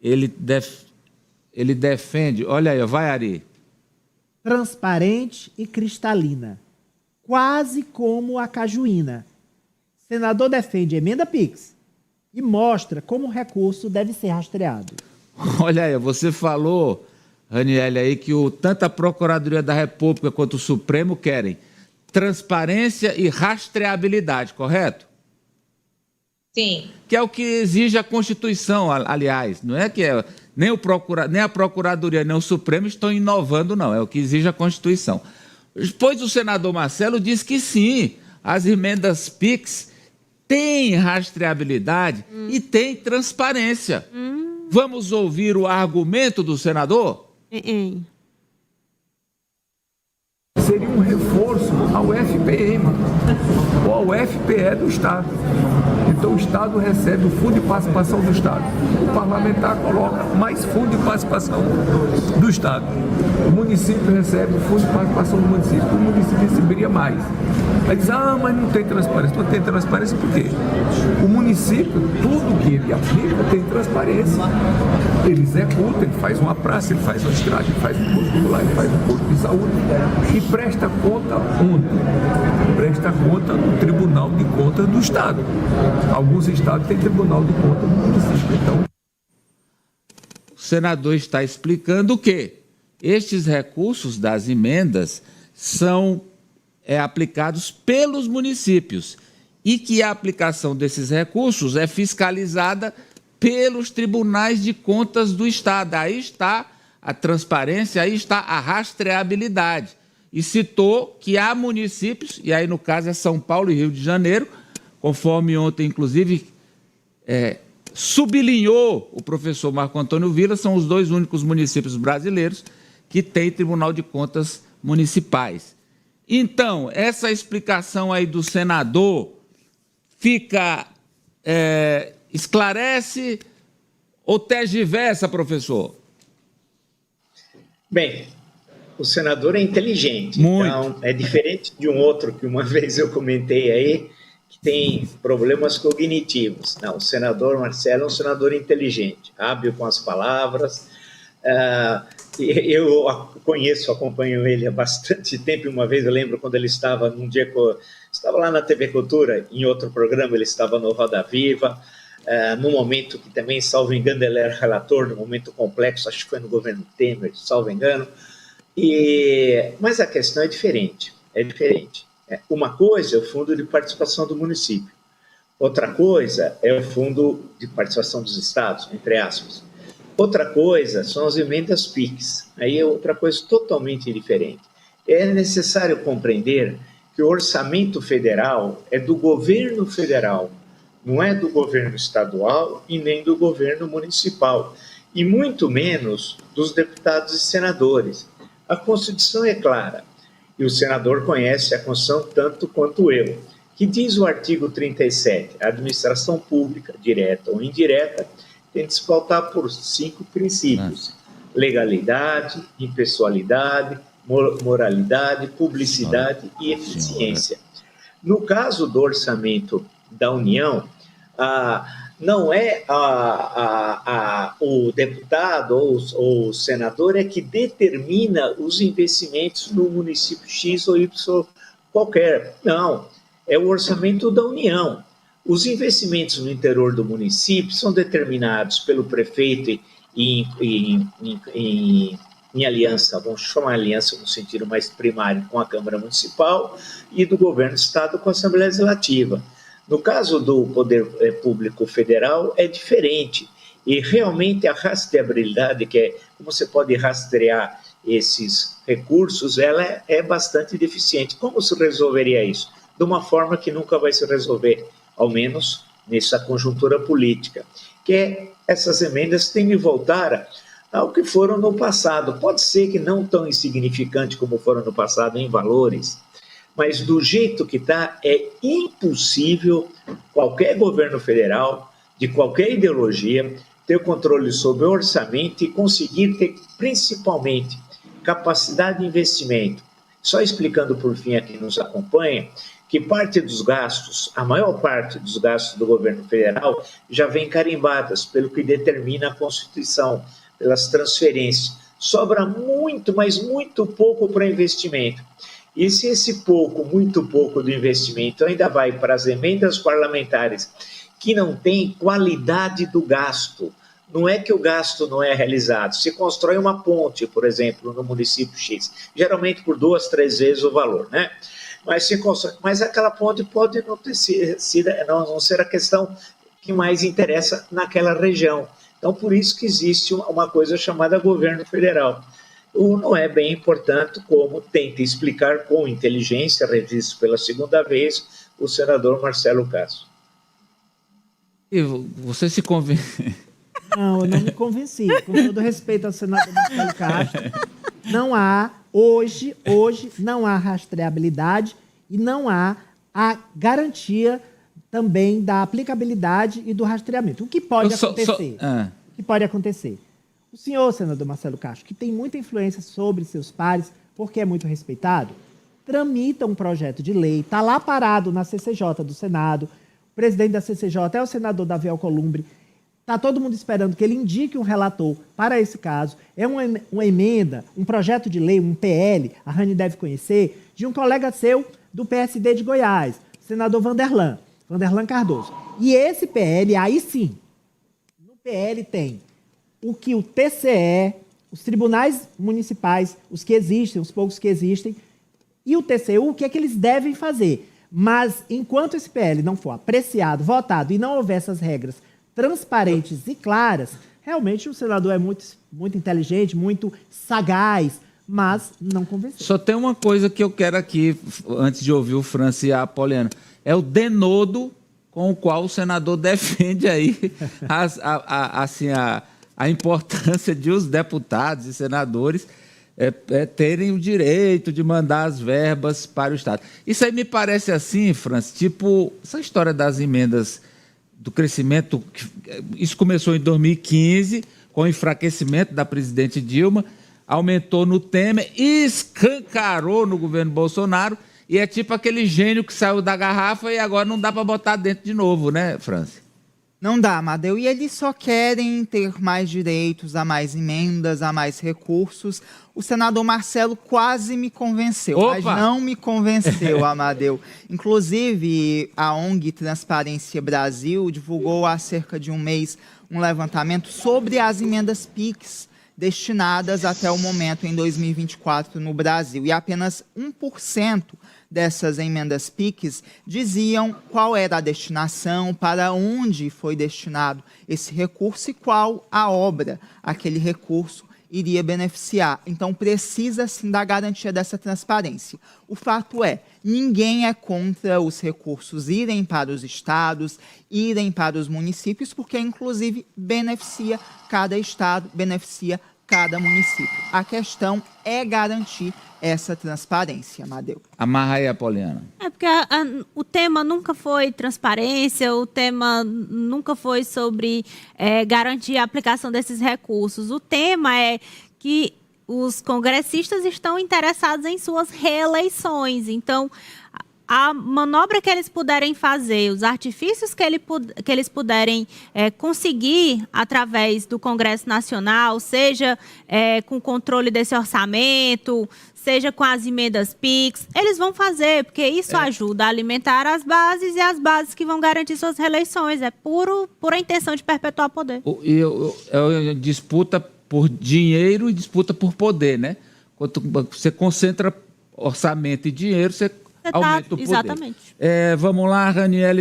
ele defende... Olha aí, vai, Ari. Transparente e cristalina, quase como a cajuína. Senador defende emenda PIX e mostra como o recurso deve ser rastreado. Olha aí, você falou, Raniele, aí que tanto a Procuradoria da República quanto o Supremo querem transparência e rastreabilidade, correto? Sim. Que é o que exige a Constituição, aliás. Não é que nem a Procuradoria nem o Supremo estão inovando, não. É o que exige a Constituição. Pois o senador Marcelo disse que sim, as emendas PIX têm rastreabilidade e têm transparência. Vamos ouvir o argumento do senador? Seria um reforço ao FPM ou ao FPE do Estado. Então o Estado recebe o fundo de participação do Estado. O parlamentar coloca mais fundo de participação do Estado. O município recebe o fundo de participação do município. O município receberia mais. Aí diz, mas não tem transparência. Não tem transparência por quê? O município, tudo que ele aplica tem transparência. Ele executa, ele faz uma praça, ele faz uma estrada, ele faz um posto escolar, ele faz um posto de saúde e presta conta onde? Presta conta no Tribunal de Contas do Estado. Alguns estados têm Tribunal de Contas do município. Então, o senador está explicando que estes recursos das emendas são aplicados pelos municípios e que a aplicação desses recursos é fiscalizada pelos tribunais de contas do Estado. Aí está a transparência, aí está a rastreabilidade. E citou que há municípios, e aí no caso é São Paulo e Rio de Janeiro, conforme ontem, inclusive, sublinhou o professor Marco Antônio Villa, são os dois únicos municípios brasileiros que têm Tribunal de Contas municipais. Então, essa explicação aí do senador esclarece ou tergiversa, professor? Bem, o senador é inteligente, muito. Então é diferente de um outro que uma vez eu comentei aí, que tem problemas cognitivos. Não, o senador Marcelo é um senador inteligente, hábil com as palavras. Eu acompanho ele há bastante tempo. Uma vez eu lembro quando ele estava num dia que eu estava lá na TV Cultura, em outro programa, ele estava no Roda Viva, num momento que também, salvo engano, ele era relator, num momento complexo, acho que foi no governo Temer, salvo engano. Mas a questão é diferente. Uma coisa é o fundo de participação do município, outra coisa é o fundo de participação dos estados, entre aspas. Outra coisa são as emendas PIX, aí é outra coisa totalmente diferente. É necessário compreender que o orçamento federal é do governo federal, não é do governo estadual e nem do governo municipal, e muito menos dos deputados e senadores. A Constituição é clara, e o senador conhece a Constituição tanto quanto eu, que diz o artigo 37, a administração pública, direta ou indireta, tem de se pautar por 5 princípios: legalidade, impessoalidade, moralidade, publicidade e eficiência. No caso do orçamento da União, não é o deputado ou o senador é que determina os investimentos no município X ou Y qualquer. Não, é o orçamento da União. Os investimentos no interior do município são determinados pelo prefeito em aliança, vamos chamar aliança no sentido mais primário, com a Câmara Municipal e do Governo do Estado com a Assembleia Legislativa. No caso do Poder Público Federal, é diferente. E realmente a rastreabilidade, que é como você pode rastrear esses recursos, ela é bastante deficiente. Como se resolveria isso? De uma forma que nunca vai se resolver, ao menos nessa conjuntura política, que é essas emendas têm de voltar ao que foram no passado. Pode ser que não tão insignificante como foram no passado em valores, mas do jeito que está, é impossível qualquer governo federal, de qualquer ideologia, ter o controle sobre o orçamento e conseguir ter, principalmente, capacidade de investimento. Só explicando por fim a quem nos acompanha, que parte dos gastos, a maior parte dos gastos do governo federal, já vem carimbadas pelo que determina a Constituição, pelas transferências. Sobra muito, mas muito pouco para investimento. E se esse pouco, muito pouco do investimento ainda vai para as emendas parlamentares, que não tem qualidade do gasto, não é que o gasto não é realizado, se constrói uma ponte, por exemplo, no município X, geralmente por 2, 3 vezes o valor, né? Mas aquela ponte pode não ser a questão que mais interessa naquela região. Então, por isso que existe uma coisa chamada governo federal. Não é bem importante, como tenta explicar com inteligência, revisto pela segunda vez, o senador Marcelo Castro. E você se convence? Não, eu não me convenci. Com todo respeito ao senador Marcelo Castro, não há, hoje não há rastreabilidade e não há a garantia também da aplicabilidade e do rastreamento. O que pode acontecer? O que pode acontecer? O senhor, senador Marcelo Castro, que tem muita influência sobre seus pares, porque é muito respeitado, tramita um projeto de lei, está lá parado na CCJ do Senado, o presidente da CCJ é o senador Davi Alcolumbre, está todo mundo esperando que ele indique um relator para esse caso. É uma emenda, um projeto de lei, um PL, a Rani deve conhecer, de um colega seu do PSD de Goiás, o senador Vanderlan Cardoso. E esse PL, aí sim, no PL tem o que o TCE, os tribunais municipais, os que existem, os poucos que existem, e o TCU, o que é que eles devem fazer. Mas, enquanto esse PL não for apreciado, votado, e não houver essas regras transparentes e claras, realmente o senador é muito inteligente, muito sagaz, mas não convenceu. Só tem uma coisa que eu quero aqui, antes de ouvir o Francis e a Apoliana, é o denodo com o qual o senador defende aí a importância de os deputados e senadores terem o direito de mandar as verbas para o Estado. Isso aí me parece assim, Francis, tipo essa história das emendas do crescimento, isso começou em 2015, com o enfraquecimento da presidente Dilma, aumentou no Temer, escancarou no governo Bolsonaro, e é tipo aquele gênio que saiu da garrafa e agora não dá para botar dentro de novo, né, Francis? Não dá, Amadeu. E eles só querem ter mais direitos, a mais emendas, a mais recursos. O senador Marcelo quase me convenceu, mas não me convenceu, Amadeu. Inclusive, a ONG Transparência Brasil divulgou há cerca de um mês um levantamento sobre as emendas PIX destinadas até o momento em 2024 no Brasil. E apenas 1% dessas emendas PIX diziam qual era a destinação, para onde foi destinado esse recurso e qual a obra aquele recurso iria beneficiar. Então, precisa, sim, da garantia dessa transparência. O fato é, ninguém é contra os recursos irem para os estados, irem para os municípios, porque, inclusive, beneficia cada estado, beneficia cada município. A questão é garantir essa transparência, Amadeu. Amarra aí, Apoliana. É porque o tema nunca foi transparência, o tema nunca foi sobre garantir a aplicação desses recursos. O tema é que os congressistas estão interessados em suas reeleições. Então, a manobra que eles puderem fazer, os artifícios que eles puderem conseguir através do Congresso Nacional, seja com o controle desse orçamento, seja com as emendas PIX, eles vão fazer, porque isso ajuda a alimentar as bases e as bases que vão garantir suas reeleições. É pura intenção de perpetuar o poder. É disputa por dinheiro e disputa por poder, né? Quando você concentra orçamento e dinheiro, você aumenta o poder. Exatamente. Vamos lá, Raniele.